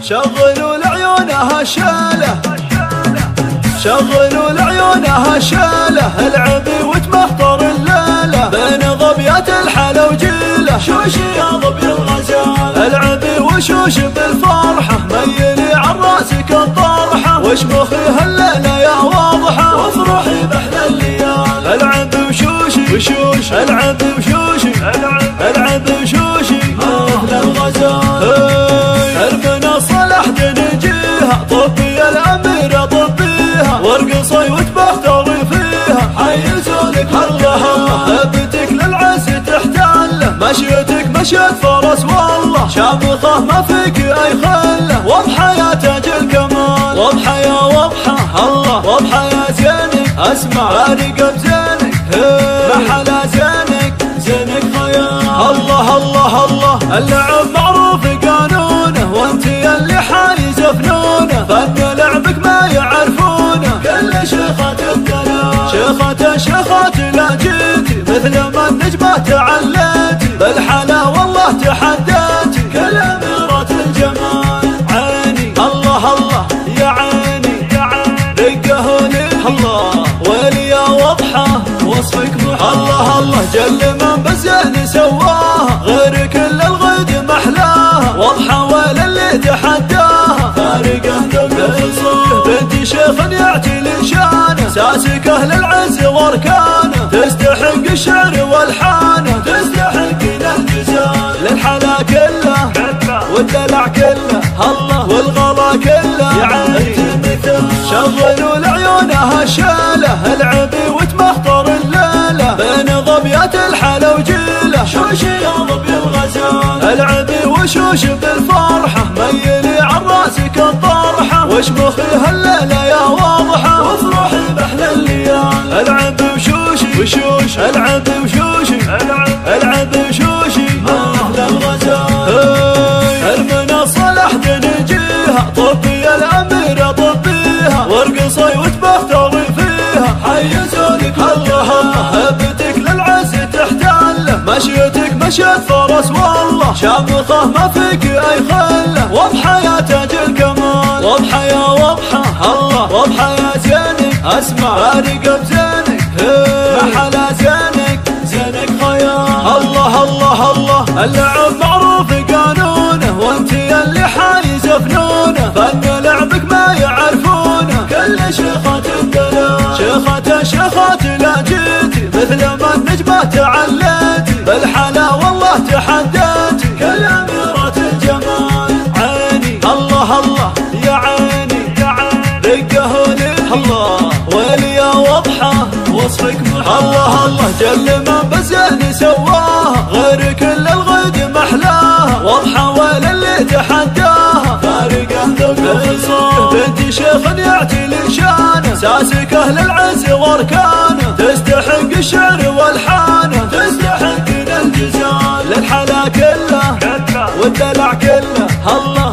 شغلوا لعيونها شاله، شغلوا لعيونها شاله، العبي وتمخطر الليله بين ظبيات الحلا وجيله. شوشي يا ظبي الغزال العبي وشوش بالفرحه، ميلي عن راسك الطرحه واشمخي هالليله يا واضحه، وافرحي باحلى الليال. العبي وشوشي العبي وشوشي العبي وشوشي مثل الغزال. ارمنا صلح نجيها طبي الاميره طبيها، وارقصي وتبختري فيها حيزولك الله. هبتك للعز تحتله، مشيتك مشيت فرس والله، شامخه ما فيك اي خله، واضحه يا تاج الكمال. واضحه يا واضحه الله، واضحه يا زينك، اسمع ارقى بزينك محلا زينك خيال. الله الله الله اللعب معروف قانونه، وانتي اللي حايزه فنونه، فن لعبك ما يعرفونه كل شيخات الدلال. شيخات لا جيتي مثل ما النجمة تعليتي، بالحلا والله تحديتي كل أميرات الجمال. عيني الله الله يا عيني رقهوني الله، ويلي يا واضحة وصفك محال. الله الله جل من بالزين سواها، غير كل الغد محلاها، واضحة ولا اللي تحداها، فارقة ذوق بنت شيخ يعتي لشانه، ساسكه للعز واركانه، تستحق الشعر والحانه، تستحق الجزال. للحلا كله والدلع كله الله، والغلا كله يا عيني مثال. شغلوا لعيونها شاله، العبي وتمخطر الليله بين ظبيات الحلا وجيله. شوشي يا ظبي الغزال العبي وشوش بالفرحه، ميلي عن راسك الطرحه واشمخي هالليله يا واضحه، وافرحي باحلى الليال. العبي وشوشي العبي وشوشي العبي وشوشي مثل الغزال. ارمنا صلح نجيها طبي الاميره طبيها، وارقصي وتبختري فيها حيزولك الله. هبتك للعز تحتله، مشيتك مشيت فرس والله، شامخه ما فيك اي خله، واضحه يا تاج الكمال. واضحه يا واضحه الله، واضحه يا زينك، اسمع ارقى بزينك محلا زينك خيال. الله الله الله اللعب معروف قانونه، وانتي اللي حايزه فنونه، فن لعبك ما يعرفونه كل شيخات الدلال. شيخات لا جيتي مثل ما النجمة تعليتي، بالحلا والله تحديتي كل أميرات الجمال. عيني الله الله يا عيني رقهوني الله، ويلي يا واضحة وصفك محال. الله الله جل من بالزين سواها، غير كل الغد محلاها، واضحة ولا اللي تحداها، فارقة ذوق بنت شيخ يعتي لشانه، ساسكه للعز واركانه، تستحق الشعر والحانه، تستحق الجزال. للحلا كله والدلع كله الله،